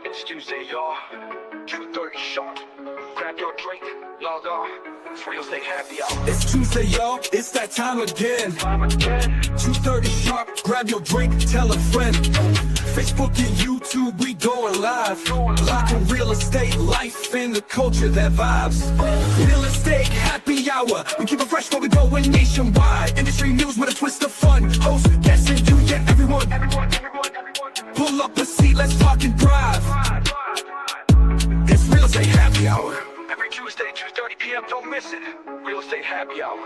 It's Tuesday, y'all. 2:30 sharp. Grab your drink, log on. It's real estate happy hour. It's Tuesday, y'all. It's that time again. 2:30 sharp. Grab your drink, tell a friend. Facebook and YouTube, we going live. Talking real estate, life, and the culture that vibes. Real estate happy hour. We keep it fresh, but we going nationwide. Industry news with a twist of fun. Host, guests, and you get everyone. Pull up a seat, let's talk and drive. It's real estate happy hour. Every Tuesday, 2:30 p.m. Don't miss it. Real estate happy hour.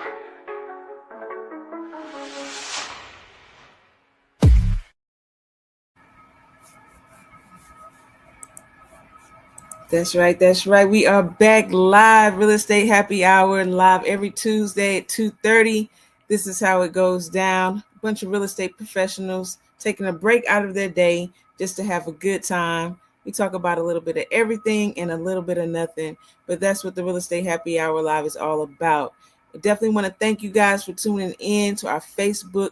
That's right. That's right. We are back live. Real Estate Happy Hour live every Tuesday at 2:30. This is how it goes down. A bunch of real estate professionals taking a break out of their day just to have a good time. We talk about a little bit of everything and a little bit of nothing, but that's what the Real Estate Happy Hour live is all about. I definitely want to thank you guys for tuning in to our Facebook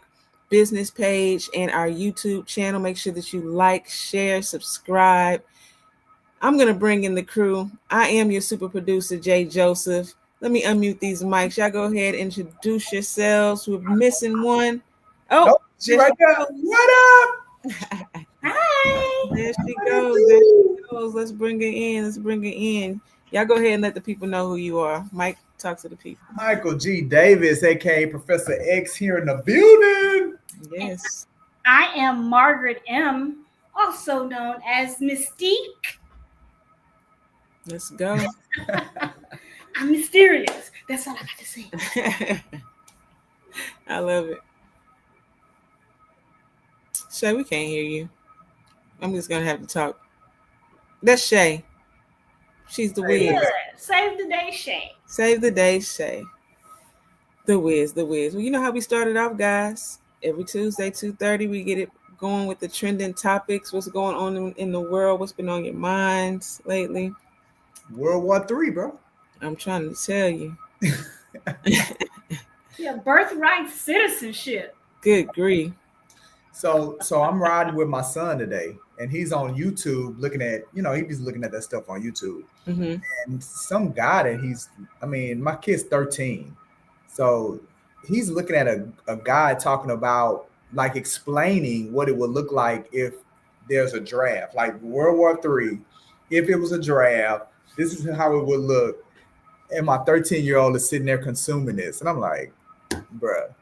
business page and our YouTube channel. Make sure that you like, share, subscribe. I'm going to bring in the crew. I am your super producer, Jay Joseph. Let me unmute these mics. Y'all go ahead and introduce yourselves. We're missing one. Oh, she right there. What up? Hi. There she goes. There she goes. Let's bring her in. Let's bring her in. Y'all go ahead and let the people know who you are. Mike, talk to the people. Michael G. Davis, a.k.a. Professor X, here in the building. Yes. I am Margaret M., also known as Mystique. Let's go. I'm mysterious. That's all I got to say. I love it. Shay, we can't hear you. I'm just going to have to talk. That's Shay. She's the Wiz. Good. Save the day, Shay. Save the day, Shay. The Wiz, the Wiz. Well, you know how we started off, guys. Every Tuesday, 2:30, we get it going with the trending topics. What's going on in the world? What's been on your minds lately? World War III, bro. I'm trying to tell you. Yeah, birthright citizenship. Good grief. So I'm riding with my son today, and he's on YouTube looking at, he's looking at that stuff on YouTube. Mm-hmm. And some guy that my kid's 13. So he's looking at a guy talking about, like, explaining what it would look like if there's a draft, like World War III. If it was a draft, this is how it would look. And my 13-year-old is sitting there consuming this. And I'm like, bruh,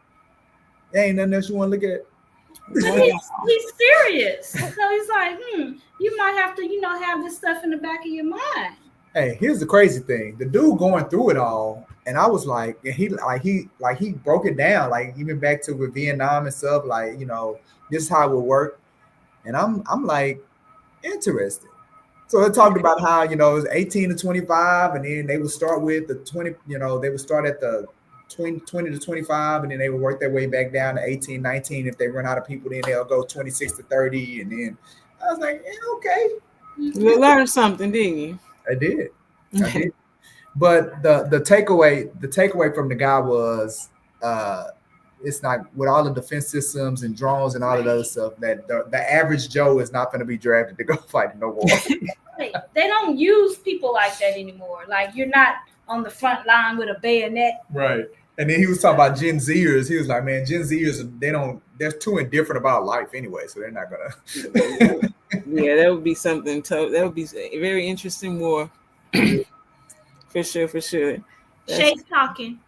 there ain't nothing else you want to look at? He's serious. So he's like, you might have to, have this stuff in the back of your mind. Hey, here's the crazy thing. The dude going through it all, and I was like, and he broke it down, like even back to with Vietnam and stuff, like, this is how it would work. And I'm like, interesting. So it talked about how, it was 18 to 25, and then they would start with the 20, they would start at the 20 to 25, and then they would work their way back down to 18, 19. If they run out of people, then they'll go 26 to 30. And then I was like, okay. You learned something, didn't you? I did. But the takeaway from the guy was, it's not, with all the defense systems and drones and all of the other stuff, that the average Joe is not going to be drafted to go fight in no war. They don't use people like that anymore. Like, you're not on the front line with a bayonet. Right. And then he was talking about Gen Zers. He was like, man, Gen Zers, they're too indifferent about life anyway, so they're not going to. Yeah, that would be something. That would be a very interesting war. For sure, for sure. Shay's talking.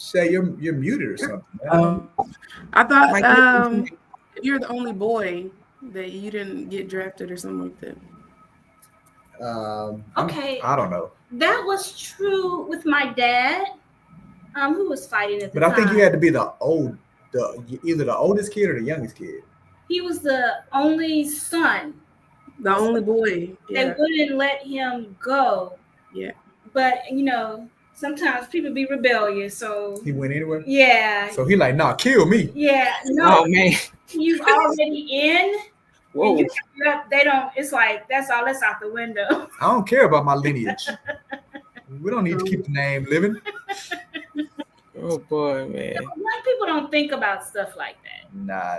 Shay, you're muted or something. I thought you're the only boy that you didn't get drafted or something like that. Okay. I don't know. That was true with my dad, who was fighting at the time. But I think you had to be either the oldest kid or the youngest kid. He was the only son. The only boy. Yeah. They wouldn't let him go. Yeah. But, sometimes people be rebellious, so he went anywhere. Yeah. So he like, nah, kill me. Yeah. No. Oh man. You already in. Whoa. They don't. It's like that's all. That's out the window. I don't care about my lineage. We don't need to keep the name living. Oh boy, man. Black people don't think about stuff like that. Nah,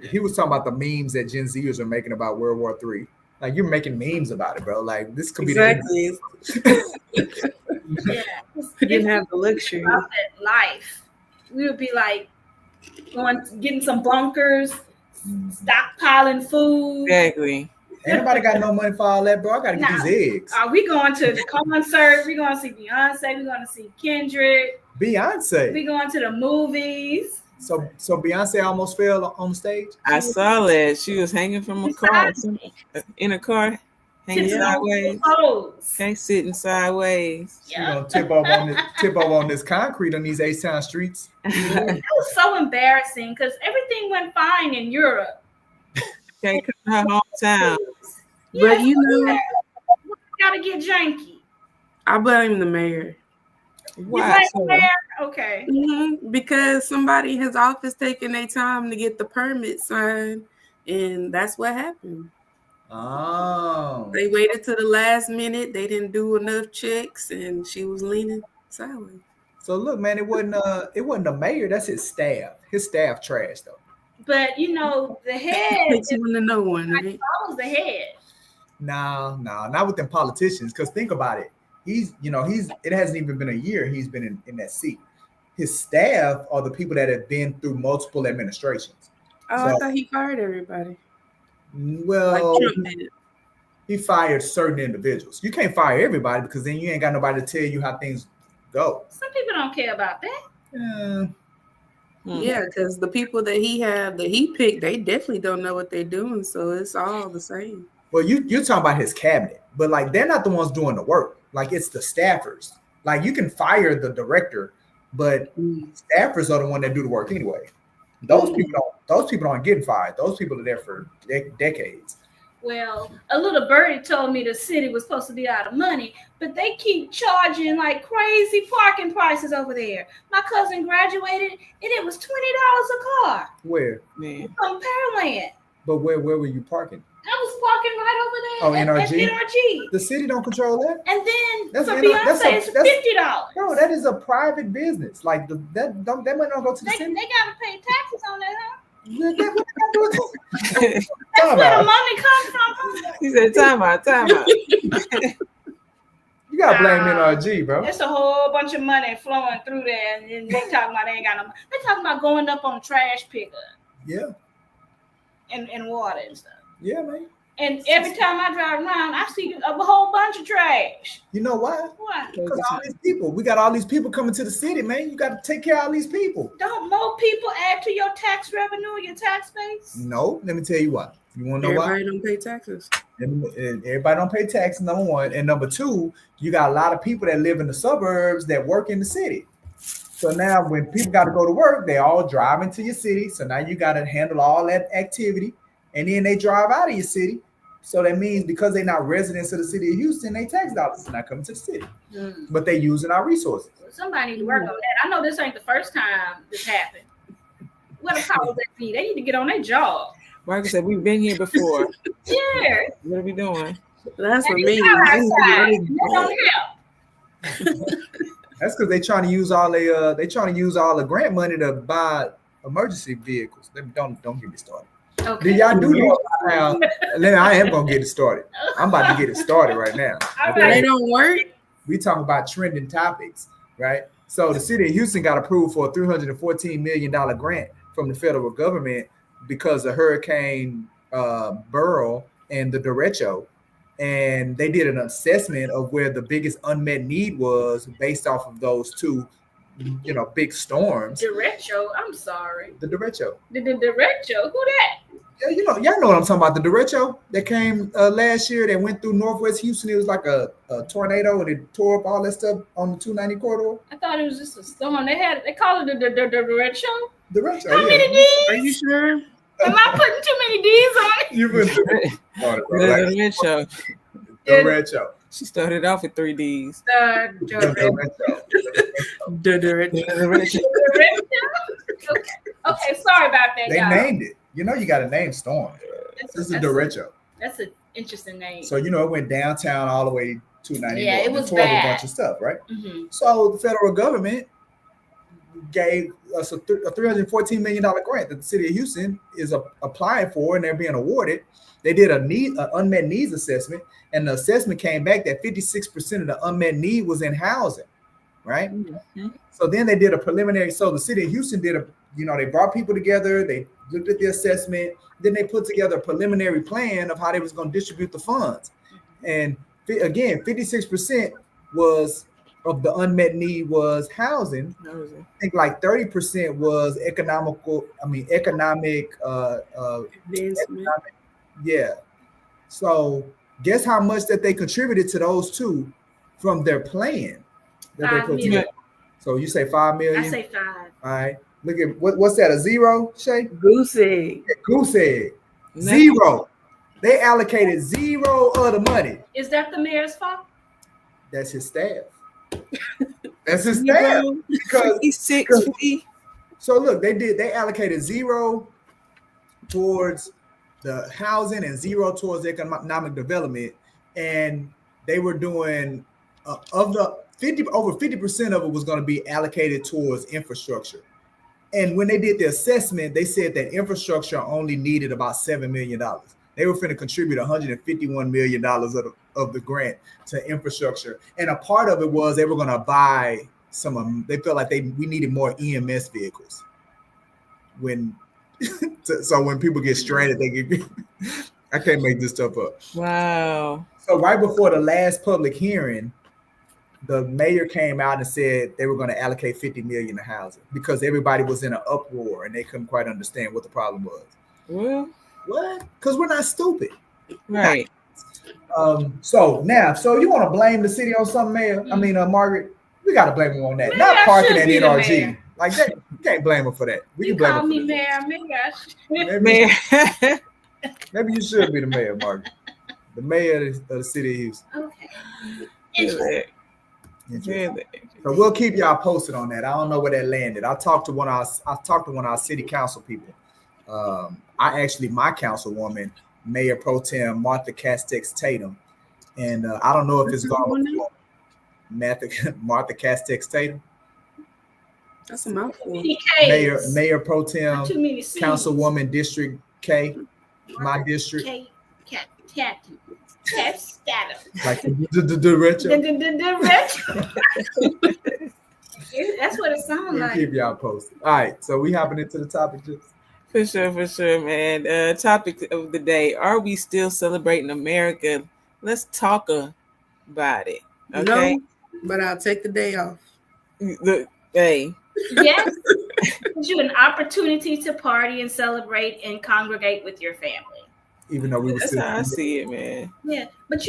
he was talking about the memes that Gen Zers are making about World War III. Like you're making memes about it, bro. Like this could Exactly. Yeah. We didn't have the luxury. About that life, we would be like getting some bunkers, stockpiling food. Exactly. Ain't nobody got no money for all that, bro. I gotta get Nah. these eggs. Are we going to the concert? We're going to see Beyonce. We're going to see Kendrick. Beyonce. We're going to the movies. So Beyonce almost fell on stage. I saw that she was hanging from a car, in a car, hanging sideways. Okay, sitting sideways. She gonna tip over on this concrete on these H-Town streets. It was so embarrassing because everything went fine in Europe. Okay, her hometown. But you know, gotta get janky. I blame the mayor. Why? Okay. Mm-hmm. Because somebody in his office taking their time to get the permit signed, and that's what happened. Oh. They waited to the last minute. They didn't do enough checks, and she was leaning sideways. So look, man, it wasn't the mayor. That's his staff. His staff trash though. But you know, the head makes you want to know one, right? Follows the head. No, not with them politicians. Because think about it. It hasn't even been a year he's been in that seat. His staff are the people that have been through multiple administrations. I thought he fired everybody. Well, he fired certain individuals. You can't fire everybody because then you ain't got nobody to tell you how things go. Some people don't care about that. Yeah, because the people that he picked, they definitely don't know what they're doing. So it's all the same. Well, you're talking about his cabinet, but like they're not the ones doing the work. Like it's the staffers. Like you can fire the director, but staffers are the one that do the work anyway. Those people aren't getting fired. Those people are there for decades. Well, a little birdie told me the city was supposed to be out of money, but they keep charging like crazy parking prices over there. My cousin graduated and it was $20 a car. Where? Man. From Pearland. But where were you parking? I was parking right over there. Oh, NRG? At NRG. The city don't control that? And then for Beyonce, it's $50. No, that is a private business. Like that might not go to the city. They got to pay taxes on that, huh? That's where the money comes from. He said, time out. You gotta blame NRG, bro. There's a whole bunch of money flowing through there, and they talking about they ain't got no money. They talking about going up on trash pickup. Yeah. And water and stuff. Yeah, man. And every time I drive around, I see a whole bunch of trash. You know why? Why? Because all these people. We got all these people coming to the city, man. You got to take care of all these people. Don't more people add to your tax revenue, your tax base? No. Let me tell you why. You want to know why? Everybody don't pay taxes. Everybody don't pay taxes, number one. And number two, you got a lot of people that live in the suburbs that work in the city. So now when people got to go to work, they all drive into your city. So now you got to handle all that activity. And then they drive out of your city. So that means because they're not residents of the city of Houston, they tax dollars are not coming to the city. But they're using our resources. Somebody need to work on that. I know this ain't the first time this happened. What a powers that be? They need to get on their job. Marcus said, we've been here before. Yeah. What are we doing? That's what They don't help. That's because they're trying to use all the grant money to buy emergency vehicles. Don't get me started. Okay. Y'all do know now. Then I am gonna get it started. I'm about to get it started right now. Okay. They don't work. We talking about trending topics, right? So the city of Houston got approved for a $314 million grant from the federal government because of Hurricane Beryl and the derecho, and they did an assessment of where the biggest unmet need was based off of those two, big storms. Derecho, I'm sorry. The derecho. The derecho, who that? Yeah, y'all know what I'm talking about. The derecho that came last year that went through Northwest Houston. It was like a tornado and it tore up all that stuff on the 290 corridor. I thought it was just a storm. They call it the derecho. Derecho. How many D's? Are you sure? Am I putting too many D's on it? You put The derecho. She started off with 3 Ds. Okay, sorry about that, They y'all. named it. You got to name storm. This is derecho. That's an interesting name. So it went downtown all the way to 90. Yeah, it was tore up bad. a bunch of stuff, right? Mm-hmm. So the federal government gave us a $314 million grant that the city of Houston is applying for, and they're being awarded. They did an unmet needs assessment, and the assessment came back that 56% of the unmet need was in housing, right? Mm-hmm. So then they did a preliminary. So the city of Houston did they brought people together, they looked at the assessment, then they put together a preliminary plan of how they was going to distribute the funds. And again, 56% of the unmet need was housing. I think like 30% was economic yeah. So guess how much that they contributed to those two from their plan that they put together. So you say 5 million? I say 5. All right. Look at what's that? A zero, Shay? Goose egg. Yeah, goose egg. Zero. They allocated zero of the money. Is that the mayor's fault? That's his staff. That's his staff. Because 50. So look, they allocated zero towards the housing and zero towards economic development, and they were doing over 50% of it was going to be allocated towards infrastructure. And when they did the assessment, they said that infrastructure only needed about $7 million. They were finna contribute $151 million of the grant to infrastructure. And a part of it was they were going to buy they felt like we needed more EMS vehicles. So when people get stranded, I can't make this stuff up. Wow. So right before the last public hearing, the mayor came out and said they were going to allocate $50 million to housing because everybody was in an uproar and they couldn't quite understand what the problem was. Well, what? Because we're not stupid. Right. So you want to blame the city on something, Mayor? I mean, Margaret, we got to blame them on that. Maybe not parking at NRG. Like that, you can't blame them for that. We can blame call them me for mayor. Mayor. Maybe you should be the mayor, Margaret. The mayor of the city of Houston. Okay. Interesting. So we'll keep y'all posted on that. I don't know where that landed. I talked to one of our city council people. My councilwoman, Mayor Pro Tem Martha Castex Tatum, and I don't know if it's gone. Martha Castex Tatum. That's a mouthful. Mayor Pro Tem, Councilwoman District K, my district. Like the retro. That's what it sounds like. Keep y'all posted. All right, so we hopping into the topic. For sure, man. Topic of the day: are we still celebrating America? Let's talk about it. Okay. No, but I'll take the day off. Hey. Yes, gives you an opportunity to party and celebrate and congregate with your family. Even though that's how I see it, man. Yeah, but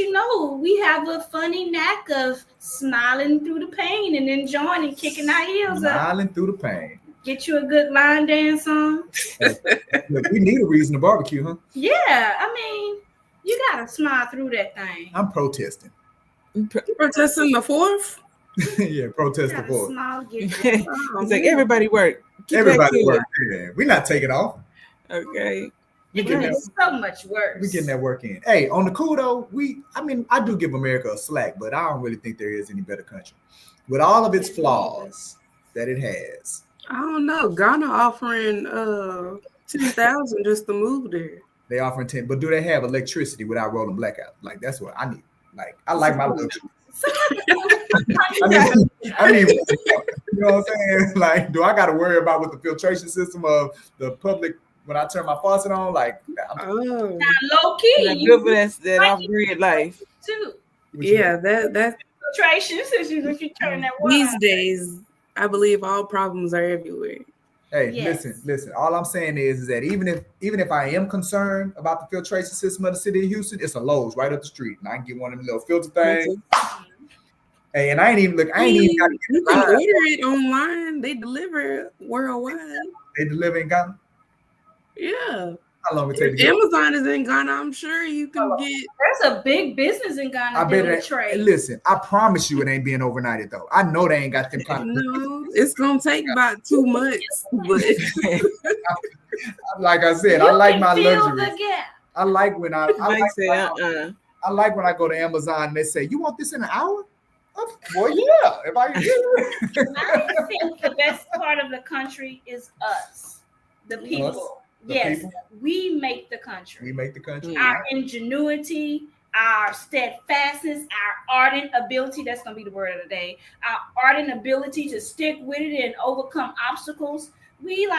we have a funny knack of smiling through the pain and enjoying and kicking our heels up. Smiling through the pain. Get you a good line dance on. Look, we need a reason to barbecue, huh? Yeah, I mean, you gotta smile through that thing. I'm protesting. Protesting the 4th? Yeah, protest the 4th. Smile, it's like everybody work. Everybody work. Yeah, we're not taking off. Okay. It's so much worse. We're getting that work in. Hey, on the cool though, I do give America a slack, but I don't really think there is any better country. With all of its flaws that it has. I don't know. Ghana offering $10,000 just to move there. They offering 10, but do they have electricity without rolling blackout? Like that's what I need. Like I like my luxury. I mean, you know what I'm saying? Like, do I got to worry about with the filtration system of the public when I turn my faucet on? Like, now, low key, good for that off-grid life too. Yeah, that filtration system. If you turn that water these days, I believe all problems are everywhere. Hey, listen. All I'm saying is that even if I am concerned about the filtration system of the city of Houston, it's a Lowe's right up the street, and I can get one of them little filter things. Hey, and I ain't even got to you can order it online. They deliver worldwide. They deliver in Ghana? Yeah. How long it take? Amazon is in Ghana. I'm sure you can get. There's a big business in Ghana. I bet it. Listen, I promise you, it ain't being overnighted though. I know they ain't got them kind of. No, it's gonna take about 2 months. But like I said, I like my luxury. I like when I like when I go to Amazon and they say, "You want this in an hour?" Well, yeah. If I I think the best part of the country is us, the people. Us, the yes, people. we make the country. We make the country. Our ingenuity, our steadfastness, our ardent ability, that's going to be the word of the day, our ardent ability to stick with it and overcome obstacles. We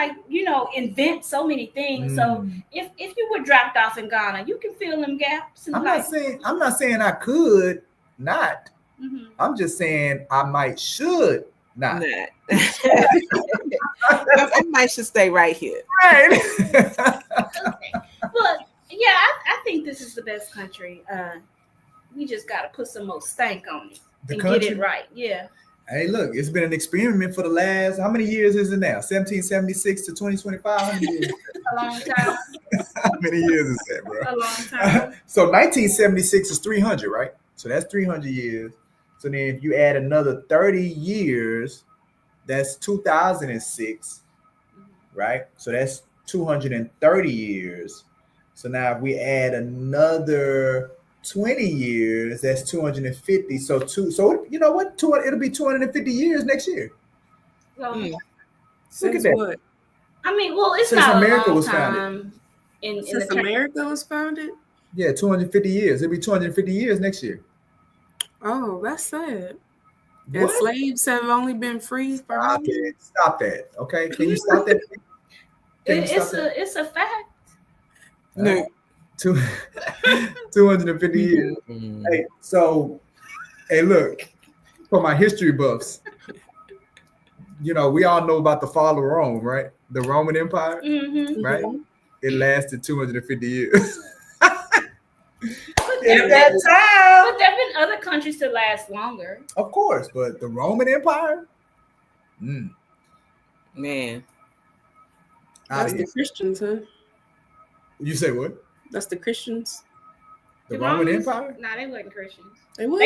invent so many things. So if you were dropped off in Ghana, you can fill them gaps. I'm not saying I could not. Mm-hmm. I'm just saying I should not. I might should stay right here. Right. Okay. But yeah, I think this is the best country. We just got to put some more stank on it get it right. Yeah. Hey, look, it's been an experiment for the last, how many years is it now? 1776 to 2025? How many years? A long time. How many years is that, bro? A long time. So 1976 is 300, right? So that's 300 years. So then if you add another 30 years, that's 2006, right? So that's 230 years. So now if we add another 20 years, that's 250. So you know what? It'll be 250 years next year. Well, Look at that. What? I mean, well, it's Since not America a long was time. founded. Since America was founded? Yeah, 250 years. It'll be 250 years next year. Oh, that's sad. What? And slaves have only been free for Stop it. Stop that. Okay. Can you stop that? It's a fact. No. 250 years. Hey, so, look, for my history buffs, we all know about the fall of Rome, right? The Roman Empire, right? It lasted 250 years. But there have been other countries to last longer. Of course, but the Roman Empire, man. That's the Christians, huh? You say what? That's the Christians. The Roman Empire? No, they weren't Christians. They were.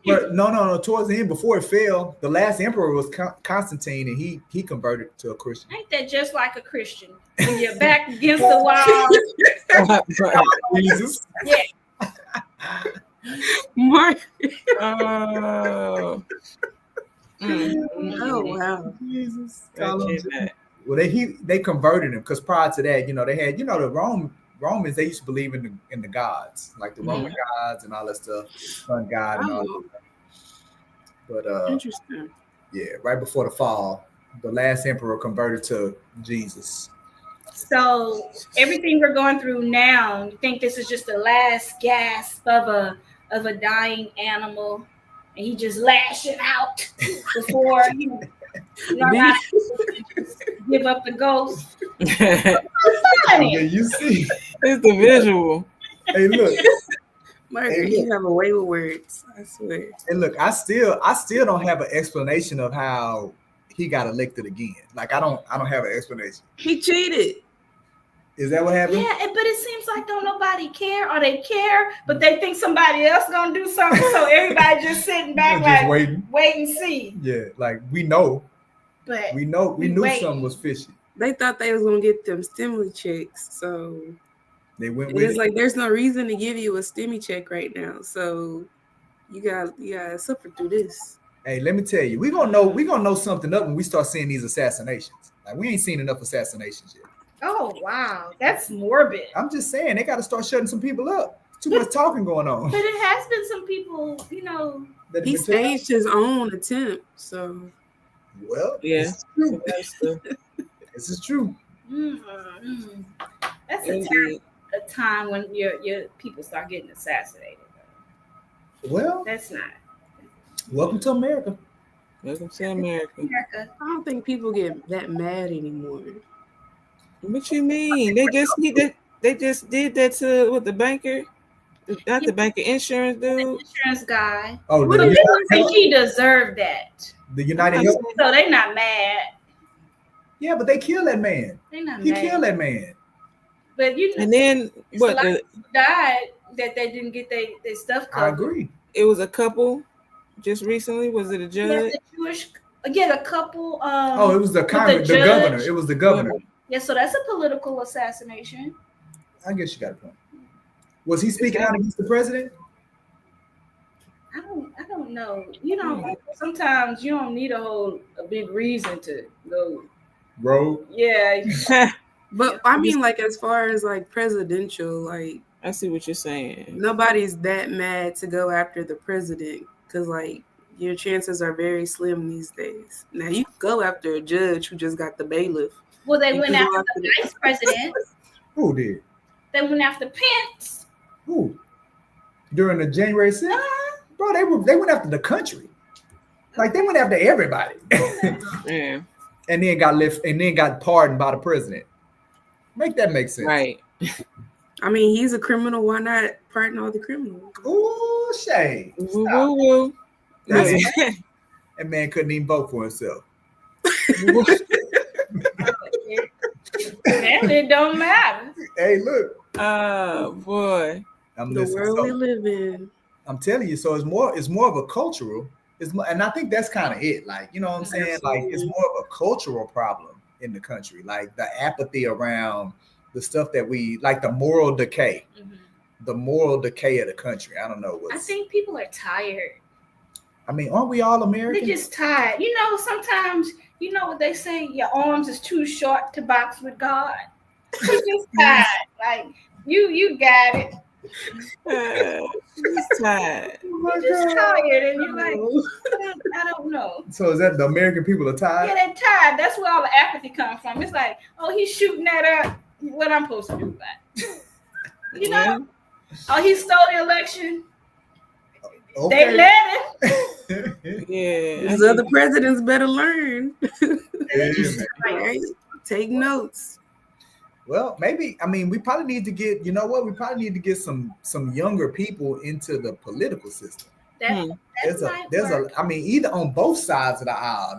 But no. Towards the end, before it fell, the last emperor was Constantine, and he converted to a Christian. Ain't that just like a Christian? When you're back against the wall. Jesus. Yeah. Mark. Oh. Oh wow. Jesus. Well, they converted him because prior to that, they had the Romans, they used to believe in the gods, like the Roman gods and all that stuff, sun god and all that. But interesting. Yeah, right before the fall, the last emperor converted to Jesus. So everything we're going through now, you think this is just the last gasp of a dying animal, and he just lashing out before he give up the ghost? Yeah, you see, it's the visual. Hey, look, Margaret, you have a way with words. I swear. And look, I still don't have an explanation of how he got elected again. Like I don't have an explanation. He cheated. Is that what happened? Yeah, but it seems like don't nobody care, or they care, but they think somebody else gonna do something. So everybody just sitting back, just like wait and see. Yeah, like we knew waiting. something was fishy. They thought they was gonna get them stimuli checks, so they went with it's like there's no reason to give you a stimmy check right now. So you gotta suffer through this. Hey, let me tell you, we gonna know something up when we start seeing these assassinations. Like we ain't seen enough assassinations yet. Oh wow, that's morbid. I'm just saying they got to start shutting some people up. Too much talking going on. But it has been some people, He staged his own attempt. So well, yeah, this is true. Mm-hmm. That's a time when your people start getting assassinated. Well, that's not. Welcome to America. Welcome to America. I don't think people get that mad anymore. What you mean? They just did that to the banker, not the banker, insurance dude, the insurance guy. Oh, but they don't think he deserved that. The United Health. So they not mad. Yeah, but they killed that man. They not he mad. killed that man. But and then what? Died that they didn't get their stuff covered. I agree. It was a couple just recently. Was it a judge? Yeah, a couple. It was the governor. It was the governor. Yeah, so that's a political assassination. I guess you got a point. Was he speaking out against the president? I don't know. You know, sometimes you don't need a big reason to go. Rogue. Yeah. But I mean, like as far as like presidential, like I see what you're saying. nobody's that mad to go after the president because like your chances are very slim these days. Now you can go after a judge who just got the bailiff. Well, they You went can after go the vice president. Who did? They went after Pence. Who? During the January 6th? Bro, they went after the country. Like they went after everybody. Yeah. And then got pardoned by the president. Make that make sense. Right. I mean, he's a criminal. Why not pardon all the criminals? Ooh, shade. Woo, woo, woo. That's Yeah. That man couldn't even vote for himself. And it don't matter. Hey, look. Oh boy. I'm The listening. world we live in. I'm telling you, so it's more of a cultural. And I think that's kind of it. Like, you know what I'm saying? Like, it's more of a cultural problem in the country. Like the apathy around the stuff that we like, the moral decay. Mm-hmm. The moral decay of the country. I don't know what. I think people are tired. I mean, aren't we all American? They're just tired. You know, sometimes you know what they say, your arms is too short to box with God. You're just tired. Like you got it. He's tired. You're just tired, and you're like, I don't know. So is that the American people are tired? Yeah, they're tired. That's where all the apathy comes from. It's like, oh, he's shooting at her. What I'm supposed to do about it? You know? Oh, he stole the election. Okay. They let him. Yeah. These other presidents better learn. Yeah, man. Right? Take notes. Well, maybe. I mean, we probably need to get. You know what? We probably need to get some younger people into the political system. There's a. I mean, either on both sides of the aisle,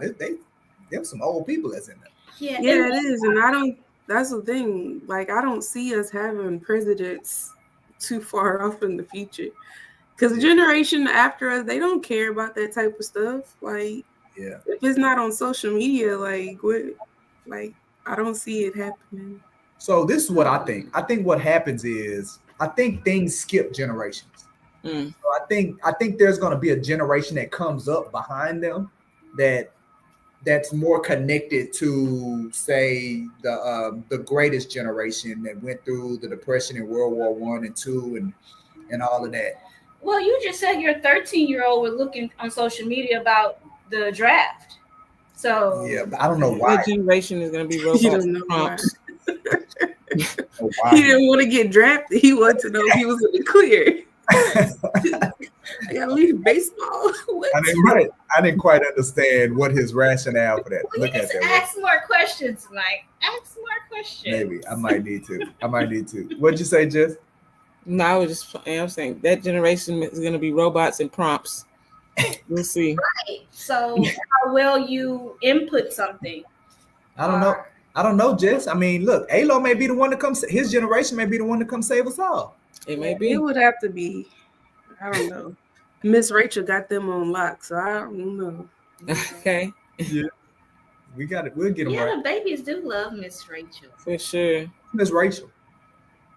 there's some old people that's in there. Yeah, it is, and I don't. That's the thing. Like, I don't see us having presidents too far off in the future, because the generation after us, they don't care about that type of stuff. Like, yeah, if it's not on social media, like what? Like, I don't see it happening. So this is what I think. I think what happens is I think things skip generations. So I think there's going to be a generation that comes up behind them that's more connected to, say, the greatest generation that went through the Depression in World War I and II and all of that. Well, you just said your 13-year-old was looking on social media about the draft. So yeah, but I don't know why. That generation is going to be robots. You don't know why. He didn't want to get drafted. He wanted to know if he was in the clear. I gotta leave baseball. I didn't quite understand what his rationale for that. Well, you need to ask more questions, Mike. Ask more questions. Maybe I might need to. What'd you say, Jess? No, I was just. I'm saying that generation is going to be robots and prompts. We'll see. Right. So how will you input something? I don't know, Jess. I mean, look, ALO may be the one to come. His generation may be the one to come save us all. It may be. It would have to be. I don't know. Miss Rachel got them on lock, so I don't know. Okay. Yeah, we got it. We'll get them right. The babies do love Miss Rachel For sure. Miss Rachel.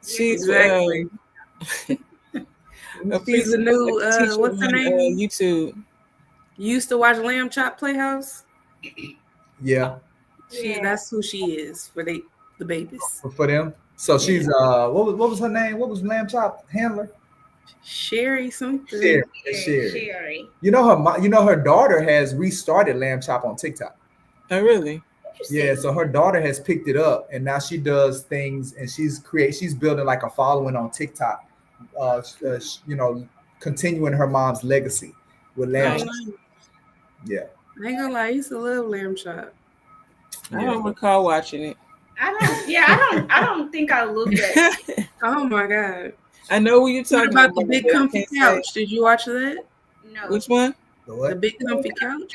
She's Exactly. She's a new. What's her name? YouTube. You used to watch Lamb Chop Playhouse. Yeah. That's who she is for the babies. For them. So she's what was her name? What was Lamb Chop handler? Sherry something. Sherry. You know her daughter has restarted Lamb Chop on TikTok. Oh really? Yeah, so her daughter has picked it up and now she does things and she's building like a following on TikTok. Continuing her mom's legacy with Lamb Chop. Yeah. I ain't gonna lie, I used to love Lamb Chop. I don't recall watching it. I don't think I looked at it. Oh my god. I know what you're talking about. The Big Comfy Couch. Did you watch that? No. Which one? The Big Comfy Couch.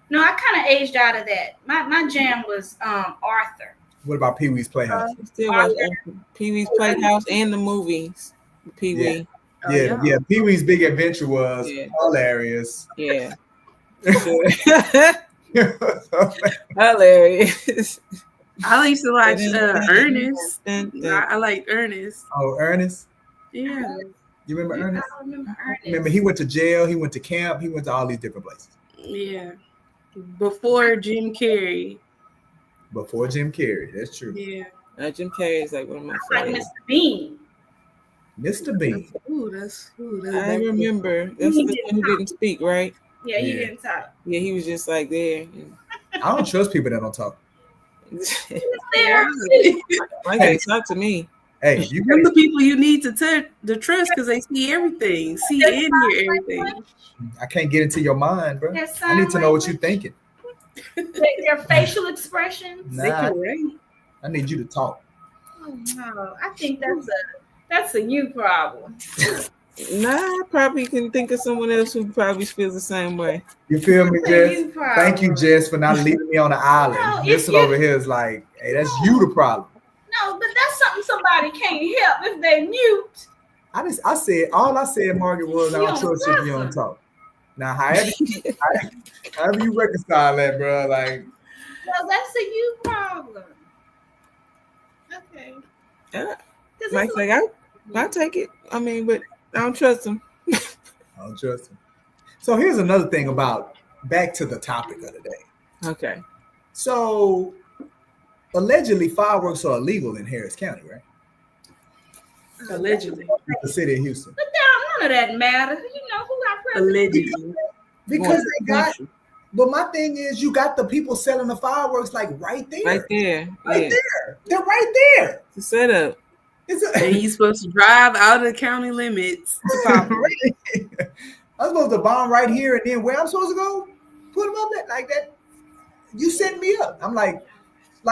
No, I kind of aged out of that. My jam was Arthur. What about Pee Wee's Playhouse? Still watch Pee Wee's Playhouse and the movies. Pee Wee. Yeah. Pee Wee's Big Adventure was hilarious. Yeah. Hilarious. I used to watch Ernest. I liked Ernest. Oh, Ernest? Yeah. You remember Ernest? I remember Ernest. Remember, he went to jail, he went to camp, he went to all these different places. Yeah. Before Jim Carrey. Before Jim Carrey, that's true. Yeah. Jim Carrey is like one of my Like favorites. Mr. Bean. Mr. Bean. That's I remember. That's the one who didn't speak, right? Yeah, he Yeah. didn't talk. Yeah, he was just like there. I don't trust people that don't talk. There. Why can't talk to me? Hey, you Them the people you need to trust because they see everything, see and hear everything. I can't get into your mind, bro. Their I need to know what sign you're thinking. Their facial expressions. They Nah, can rate. I need you to talk. Oh, no, I think that's a you problem. Nah, I probably can think of someone else who probably feels the same way. You feel me, That's a Jess? you problem. Thank you, Jess, for not leaving me on the island. No, it's Listen you. over here is like, hey, that's you the problem. No, but that's something somebody can't help if they mute. I said, Margaret, was I You don't don't trust you if you don't talk. Now, however you reconcile that, bro, like, Well, that's a you problem. Okay. Yeah. 'Cause Mike's it's like, I'll take it. I mean, but I don't trust him. I don't trust him. So here's another thing about back to the topic of the day. Okay. So allegedly fireworks are illegal in Harris County, right? Allegedly. The city of Houston. But none of that matters. You know who got president? Allegedly. Because they got, but my thing is you got the people selling the fireworks like right there. Right there. Right Yeah. there. They're right there. The setup. It's And you're supposed to drive out of the county limits to pop them. I'm supposed to bomb right here, and then where I'm supposed to go? Put them up there like that. You set me up. I'm like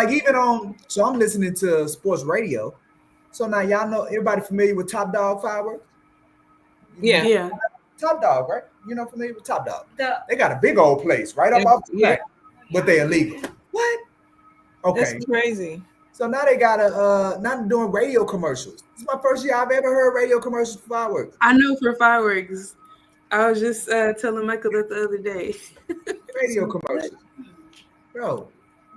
even on. So I'm listening to sports radio. So now y'all know everybody familiar with Top Dog fireworks? Yeah. Yeah. Top Dog, right? You know, familiar with Top Dog. The They got a big old place right up off the Yeah. track, but they illegal. What? Okay. That's crazy. So now they got now they're doing radio commercials. This is my first year I've ever heard radio commercials for fireworks. I know for fireworks. I was just telling Michael that the other day. Radio commercials. Bro,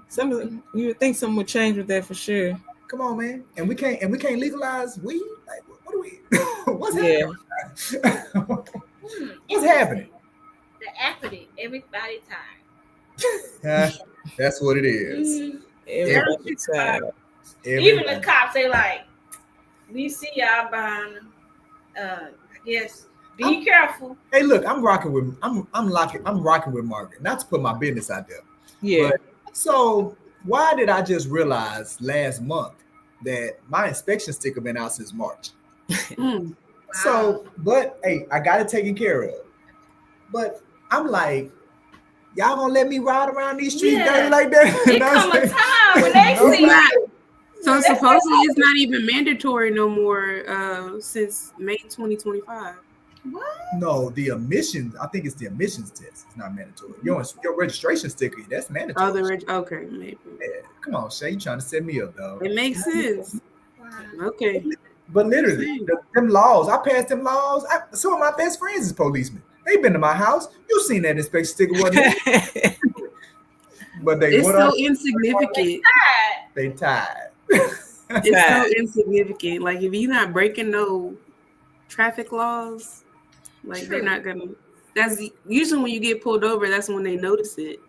Some of them, you would think something would change with that for sure. come on, man. And we can't legalize weed? Like what do we what's Yeah. happening? What's happening? the equity, everybody time. That's what it is. Mhm. Everybody's side. Even the cops, they like, we see y'all buying. I guess be careful. Hey, look, I'm rocking with Margaret. Not to put my business out there. Yeah. But, so why did I just realize last month that my inspection sticker been out since March? Mm. So, but hey, I got it taken care of. But I'm like, y'all gonna let me ride around these streets Yeah. dirty like that? It come a time when they No, see Right. So supposedly it's not even mandatory no more since May 2025. what? No, the emissions. I think it's the emissions test. It's not mandatory. Your registration sticker, that's mandatory. Oh, okay, maybe. Yeah. Come on, Shay, you trying to set me up, dog? It makes sense. Wow. Okay. But literally, them laws. I passed them laws. Some of my best friends is policemen. They've been to my house. You seen that inspection sticker, wasn't it? But they It's what so up? insignificant. They tied. It's so insignificant. Like if you're not breaking no traffic laws, like they're not gonna. That's usually when you get pulled over. That's when they notice it.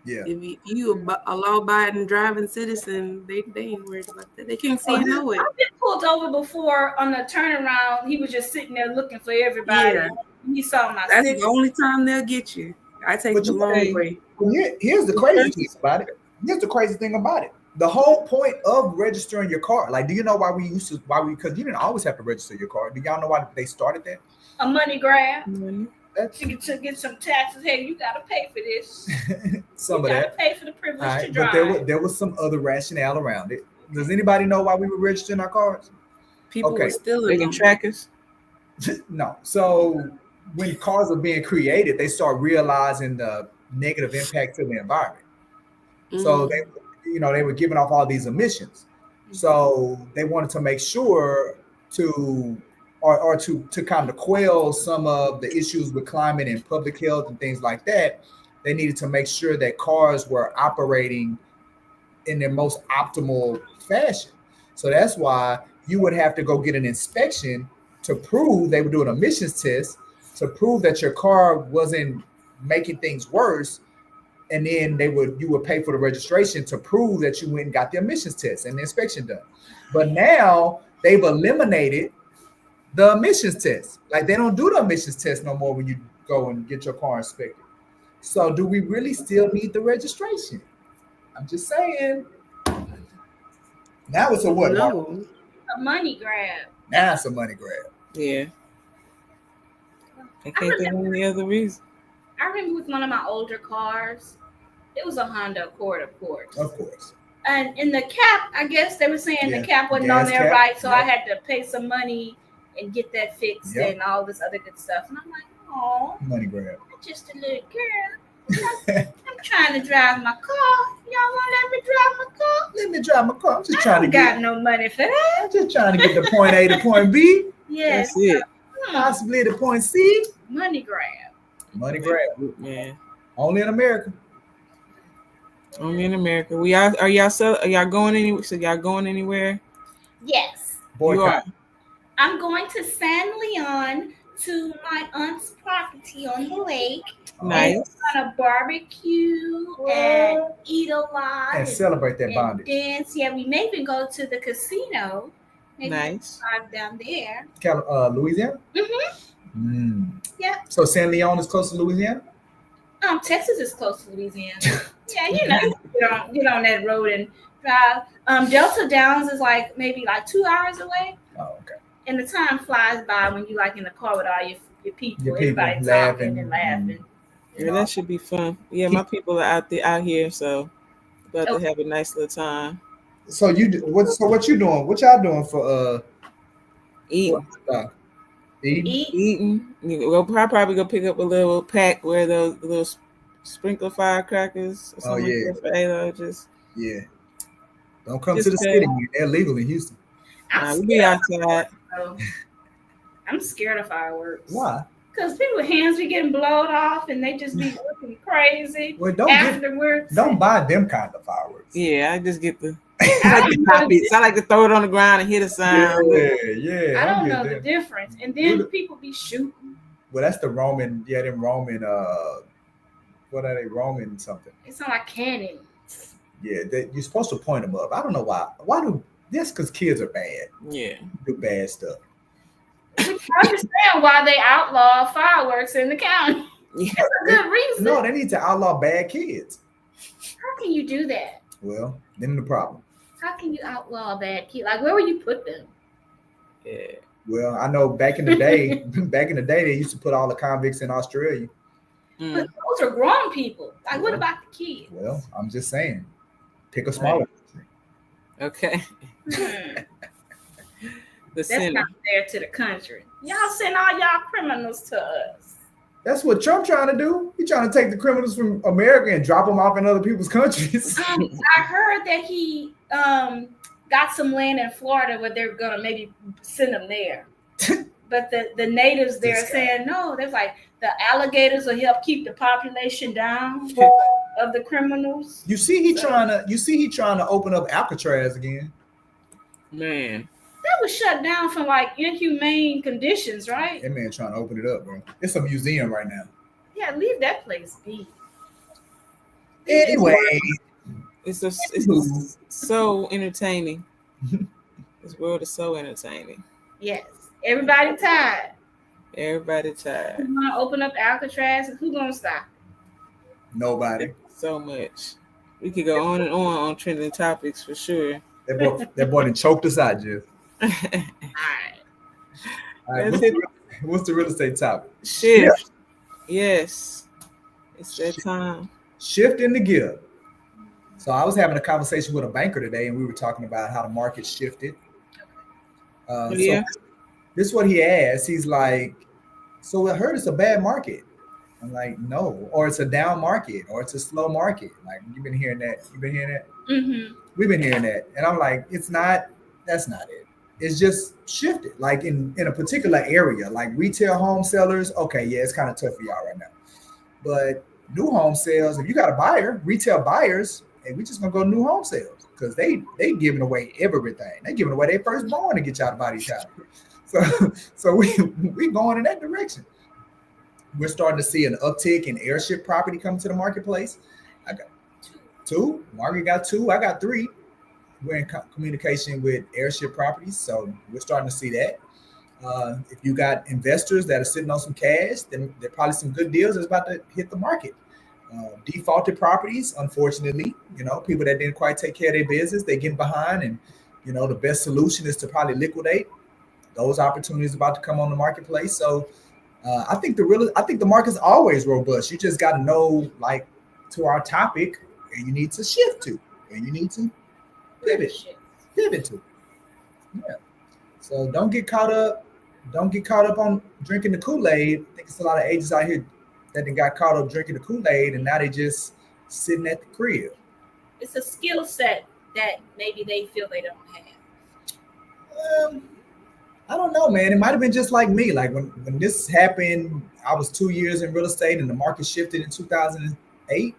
Yeah. If you a law-abiding driving citizen, they ain't worried about that. They can't see it no way. I've been pulled over before on the turnaround. He was just sitting there looking for everybody. Yeah. He saw my That's sticker. the only time they'll get you. I take But the you long say- way. Here's the crazy thing about it. Here's the crazy thing about it. The whole point of registering your car, like, do you know because you didn't always have to register your car. Do y'all know why they started that? A money grab. That's To get some taxes. Hey, you gotta pay for this. some You of gotta that. pay for the privilege All to right, but drive. there was some other rationale around it. Does anybody know why we were registering our cars? People Okay. are still They in can them. track us. No. So when cars are being created, they start realizing the negative impact to the environment. So they were giving off all these emissions. So they wanted to make sure to kind of quell some of the issues with climate and public health and things like that. They needed to make sure that cars were operating in their most optimal fashion. So that's why you would have to go get an inspection to prove they would do an emissions test to prove that your car wasn't making things worse. And then you would pay for the registration to prove that you went and got the emissions test and the inspection done. But now they've eliminated the emissions test. Like they don't do the emissions test no more when you go and get your car inspected. So do we really still need the registration? I'm just saying. Now it's a what? No. A money grab. Now it's a money grab. Yeah. I can't think of any other reason. I remember with one of my older cars, it was a Honda Accord, of course. Of course. And in the cap, I guess they were saying Yeah, the cap wasn't gas on there cap, right, so yeah. I had to pay some money and get that fixed Yeah. and all this other good stuff. And I'm like, oh, Money grab. I'm just a little girl. I'm trying to drive my car. Y'all want to let me drive my car? Let me drive my car. I'm just I trying to don't got no money for that. I'm just trying to get the point A to point B, Yes. That's it. possibly to point C. Money grab. Money grab. Man. Only in America. Only in America. Are y'all going anywhere? So y'all going anywhere? Yes. Boycott. I'm going to San Leon to my aunt's property on the lake. Nice. On a barbecue and eat a lot And celebrate that and bondage. dance. Yeah, we may even go to the casino. Maybe Nice. drive down there. Louisiana? Mm-hmm. Yeah. So San Leon is close to Louisiana? Texas is close to Louisiana. Yeah, you know, get on that road and drive. Delta Downs is maybe 2 hours away. Oh, okay. And the time flies by when you in the car with all your people, everybody laughing, talking and laughing. Yeah, that should be fun. Yeah, my people are out here, so about to have a nice little time. So what you doing? What y'all doing for Eating. Eating? We'll probably go pick up a little pack where those little sprinkler firecrackers or something like that for Alo. Yeah. Don't come to the city. They're legal in Houston. We be outside. I'm scared of fireworks. Why? Because people's hands be getting blown off and they just be looking crazy. Well, afterwards. Don't buy them kind of fireworks. Yeah, I just get the I like to throw it on the ground and hit a sound. Yeah. I don't know the difference. And then people be shooting. Well, that's the Roman, them Roman, what are they, Roman something? It sounds like cannons. Yeah, you're supposed to point them up. I don't know why. Why do this? Because kids are bad. Yeah. Do bad stuff. I understand why they outlaw fireworks in the county. Yeah. That's a good reason. No, they need to outlaw bad kids. How can you do that? Well, then the problem. How can you outlaw a bad kid? Where would you put them? Yeah. Well, I know back in the day, they used to put all the convicts in Australia. Mm. But those are grown people. What about the kids? Well, I'm just saying, pick a smaller. Okay. That's not fair to the country. Y'all send all y'all criminals to us. That's what Trump trying to do. He's trying to take the criminals from America and drop them off in other people's countries. I heard that he got some land in Florida where they're gonna maybe send them there. But the natives there are saying no. There's the alligators will help keep the population down of the criminals. You see, he trying to open up Alcatraz again. Man. That was shut down for inhumane conditions, right? That man trying to open it up, bro. It's a museum right now. Yeah, leave that place be. Anyway, it's so entertaining. This world is so entertaining. Yes. Everybody tired. Everybody tired. You want to open up Alcatraz? Who's going to stop? Nobody. So much. We could go on and on trending topics for sure. That boy done choked us out, Jeff. All right. What's the real estate topic? Shift. Yes. It's that time. Shift in the gear. So I was having a conversation with a banker today, and we were talking about how the market shifted. So this is what he asked. He's like, so I heard it's a bad market. I'm like, no, or it's a down market, or it's a slow market. You've been hearing that. Mm-hmm. We've been hearing that. And I'm like, it's not, that's not it. It's just shifted. In a particular area, retail home sellers, okay, yeah, it's kind of tough for y'all right now. But new home sales, if you got a buyer, retail buyers, hey, we just gonna go to new home sales because they giving away everything. They giving away their firstborn to get y'all to buy these houses. So we going in that direction. We're starting to see an uptick in airship property come to the marketplace. I got two. Margaret got two. I got three. We're in communication with airship properties, so we're starting to see that. If you got investors that are sitting on some cash, then there are probably some good deals that's about to hit the market. Defaulted properties, unfortunately, people that didn't quite take care of their business, they get behind, and the best solution is to probably liquidate. Those opportunities about to come on the marketplace. So I think the market's always robust. You just got to know, like, to our topic, and you need to shift to, and you need to pivot to. Yeah. So don't get caught up on drinking the Kool-Aid. I think it's a lot of agents out here that they got caught up drinking the Kool-Aid, and now they just sitting at the crib. It's a skill set that maybe they feel they don't have. I don't know, man. It might have been just like me. Like when this happened, I was 2 years in real estate, and the market shifted in 2008.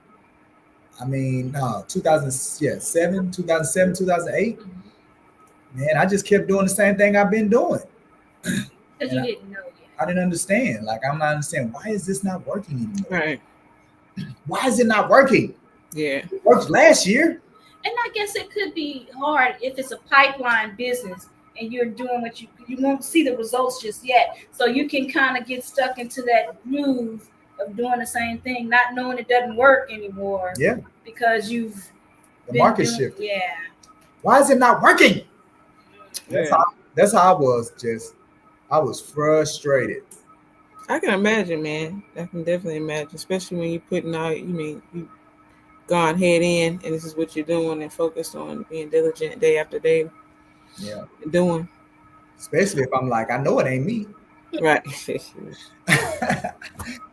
2007, 2008. Man, I just kept doing the same thing I've been doing. Because you didn't know yet. I didn't understand. Like, I'm not understanding, why is this not working anymore? Right. Why is it not working? Yeah. It worked last year. And I guess it could be hard if it's a pipeline business and you're doing what you won't see the results just yet. So you can kind of get stuck into that groove of doing the same thing, not knowing it doesn't work anymore. Yeah. Because the market shifted. Yeah. Why is it not working? Yeah. That's how I was. I was frustrated. I can imagine, man. I can definitely imagine, especially when you're putting out, you gone head in, and this is what you're doing, and focused on being diligent day after day. Yeah. Doing. Especially if I'm like, I know it ain't me. Right.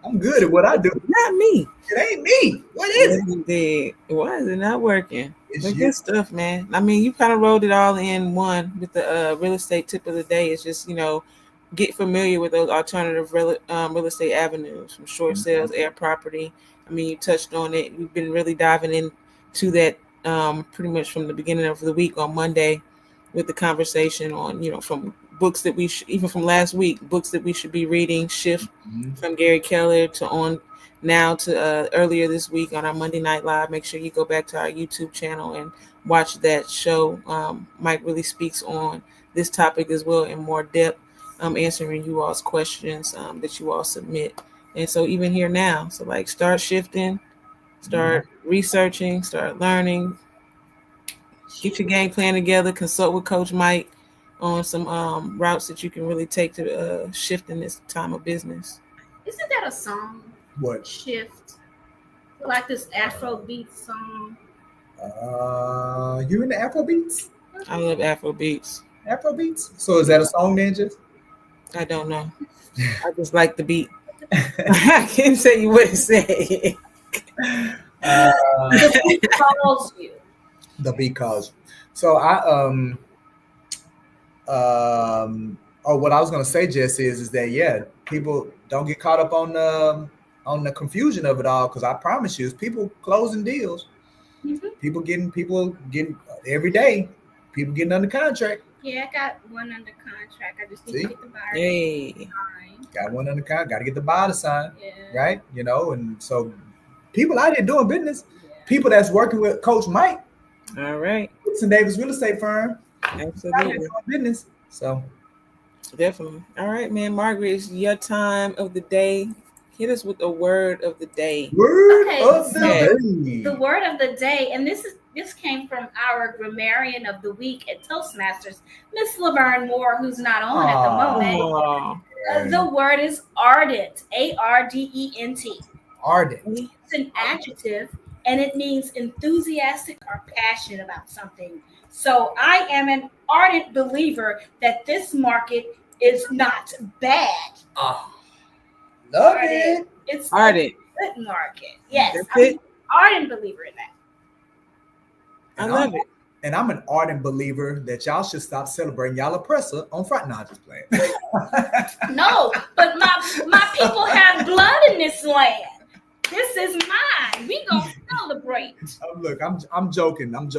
I'm good at what I do. Not me. It ain't me. What is it? Why is it not working? It's good stuff, man. I mean, you kind of rolled it all in one with the real estate tip of the day. It's just, get familiar with those alternative real estate avenues, from short sales, air property. I mean, you touched on it. We've been really diving into that pretty much from the beginning of the week on Monday with the conversation on, from books that even from last week, books that we should be reading, Shift from Gary Keller to on now to earlier this week on our Monday Night Live. Make sure you go back to our YouTube channel and watch that show. Mike really speaks on this topic as well in more depth, answering you all's questions that you all submit. And so even here now, so like start shifting, start researching, start learning, get your game plan together, consult with Coach Mike on some routes that you can really take to shift in this time of business. Isn't that a song? What? Shift. Like this Afrobeat song. You into Afrobeats? I love Afrobeats. Afrobeats? So is that a song, then, just? I don't know. I just like the beat. I can't tell you what to say. The beat calls you. The beat calls you. So what I was gonna say, Jess, is that people don't get caught up on the confusion of it all, because I promise you, it's people closing deals. Mm-hmm. People getting every day. People getting under contract. Yeah, I got one under contract. I just need to get the buyer. Hey. Got one under contract. Got to get the buyer to sign. Yeah. Right? And so people out here doing business. Yeah. People that's working with Coach Mike. All right. Woodson Davis Real Estate Firm. Absolutely. Doing business. So definitely. All right, man. Margaret, it's your time of the day. Hit us with the word of the day. Word of the day. The word of the day, and this came from our grammarian of the week at Toastmasters, Miss Laverne Moore, who's not on at the moment. The word is ardent, Ardent. Ardent. It's an adjective, and it means enthusiastic or passionate about something. So I am an ardent believer that this market is not bad. Love it. It's ardent. A good market. Yes. That's I'm it. an ardent believer in that. I love it. And I'm an ardent believer that y'all should stop celebrating y'all oppressor on Friday. No, I'm just playing. No, but my people have blood in this land. This is mine. We gonna celebrate. Look, I'm joking. I'm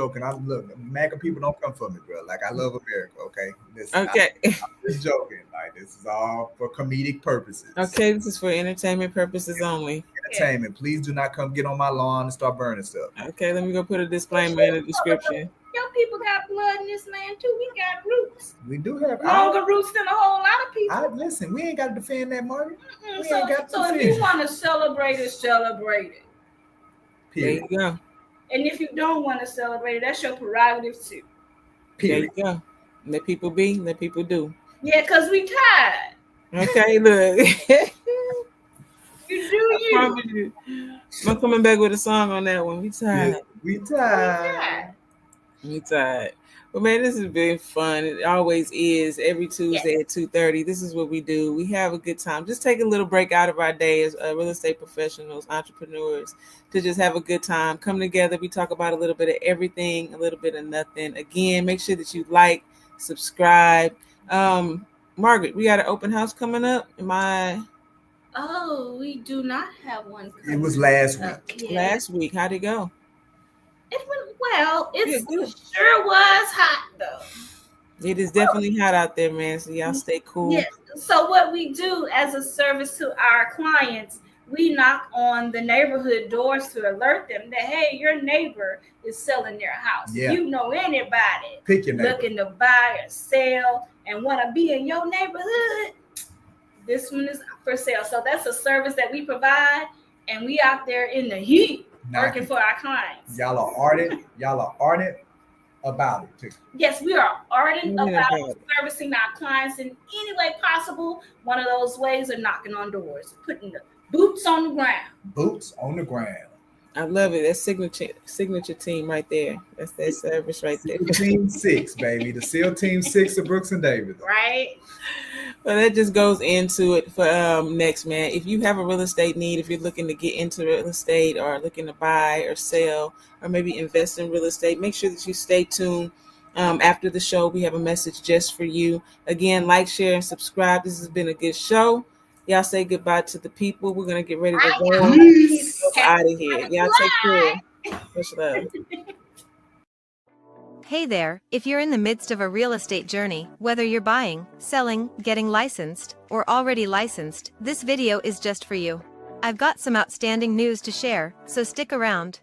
look, MAGA people don't come for me, bro. Like, I love America. Okay. Okay. I'm just joking. Like, this is all for comedic purposes. Okay, this is for entertainment purposes only. Entertainment. Please do not come get on my lawn and start burning stuff. Okay, let me go put a disclaimer in the description. Your people got blood in this land too. We got roots. We do have Longer roots than a whole lot of people. Listen, we ain't got to defend that, Margaret. So if you want to celebrate it, celebrate it. Period. There you go. And if you don't want to celebrate it, that's your prerogative too. Period. There you go. Let people be, let people do. Yeah, because we tired. Okay, look. You do you. I'm coming back with a song on that one. We tired. Yeah, we tired. We tired. But man, this has been fun. It always is. Every Tuesday at 2:30. This is what we do. We have a good time. Just take a little break out of our day as real estate professionals, entrepreneurs, to just have a good time. Come together. We talk about a little bit of everything, a little bit of nothing. Again, make sure that you like, subscribe. Margaret, we got an open house coming up. Oh, we do not have one. It was last week. Last week. How'd it go? It went well. It sure was hot though. It is definitely hot out there, man. So y'all stay cool. Yes. So what we do as a service to our clients, we knock on the neighborhood doors to alert them that, hey, your neighbor is selling their house. Yeah. You know anybody Pick your neighbor. looking to buy or sell and want to be in your neighborhood, this one is for sale. So that's a service that we provide, and we out there in the heat working for our clients. Y'all are ardent. Y'all are ardent about it too. Yes, we are ardent about servicing our clients in any way possible. One of those ways are knocking on doors, putting the boots on the ground. Boots on the ground. I love it. That's signature team right there. That's that service right there. Team 6, baby. The SEAL Team 6 of Brooks and Davis. Right. Well, that just goes into it for next, man. If you have a real estate need, if you're looking to get into real estate or looking to buy or sell or maybe invest in real estate, make sure that you stay tuned. After the show, we have a message just for you. Again, like, share, and subscribe. This has been a good show. Y'all say goodbye to the people. We're going to get ready to go out of here. Y'all take care. Much love. Hey there, if you're in the midst of a real estate journey, whether you're buying, selling, getting licensed, or already licensed, this video is just for you. I've got some outstanding news to share, so stick around.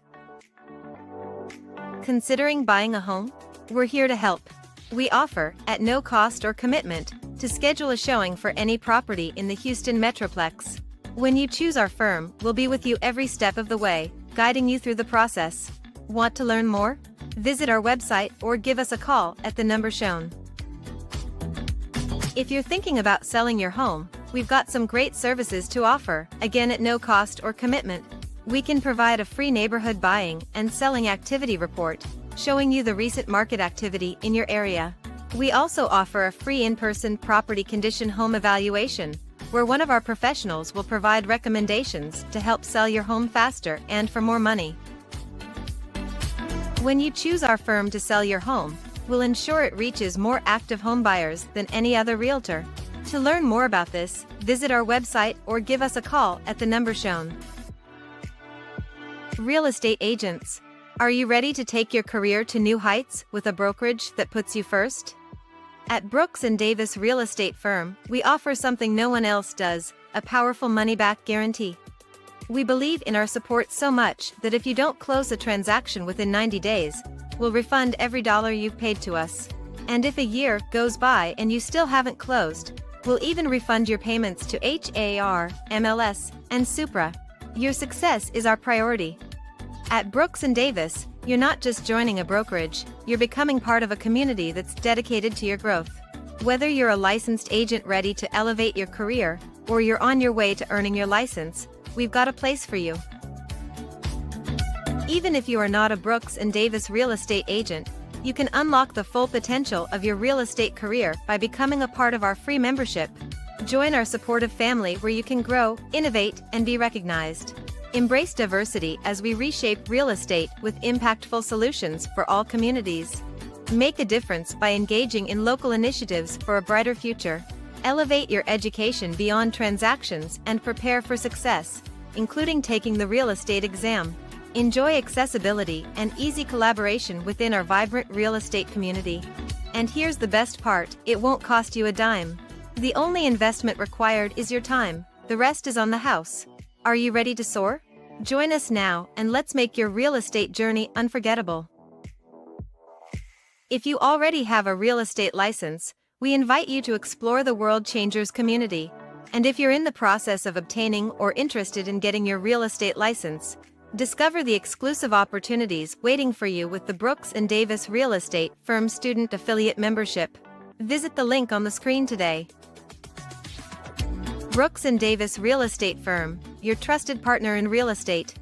Considering buying a home? We're here to help. We offer, at no cost or commitment, to schedule a showing for any property in the Houston Metroplex. When you choose our firm, we'll be with you every step of the way, guiding you through the process. Want to learn more? Visit our website or give us a call at the number shown. If you're thinking about selling your home, we've got some great services to offer, again at no cost or commitment. We can provide a free neighborhood buying and selling activity report, showing you the recent market activity in your area. We also offer a free in-person property condition home evaluation, where one of our professionals will provide recommendations to help sell your home faster and for more money. When you choose our firm to sell your home, we'll ensure it reaches more active home buyers than any other realtor. To learn more about this, visit our website or give us a call at the number shown. Real estate agents. Are you ready to take your career to new heights with a brokerage that puts you first? At Brooks & Davis Real Estate Firm, we offer something no one else does, a powerful money-back guarantee. We believe in our support so much that if you don't close a transaction within 90 days, we'll refund every dollar you've paid to us. And if a year goes by and you still haven't closed, we'll even refund your payments to HAR, MLS, and Supra. Your success is our priority. At Brooks & Davis, you're not just joining a brokerage, you're becoming part of a community that's dedicated to your growth. Whether you're a licensed agent ready to elevate your career, or you're on your way to earning your license, we've got a place for you. Even if you are not a Brooks & Davis real estate agent, you can unlock the full potential of your real estate career by becoming a part of our free membership. Join our supportive family where you can grow, innovate, and be recognized. Embrace diversity as we reshape real estate with impactful solutions for all communities. Make a difference by engaging in local initiatives for a brighter future. Elevate your education beyond transactions and prepare for success. including taking the real estate exam. Enjoy accessibility and easy collaboration within our vibrant real estate community. And here's the best part, it won't cost you a dime. The only investment required is your time, the rest is on the house. Are you ready to soar? Join us now and let's make your real estate journey unforgettable. If you already have a real estate license, we invite you to explore the World Changers community. And if you're in the process of obtaining or interested in getting your real estate license, discover the exclusive opportunities waiting for you with the Brooks and Davis Real Estate Firm Student Affiliate Membership. Visit the link on the screen today. Brooks and Davis Real Estate Firm, your trusted partner in real estate.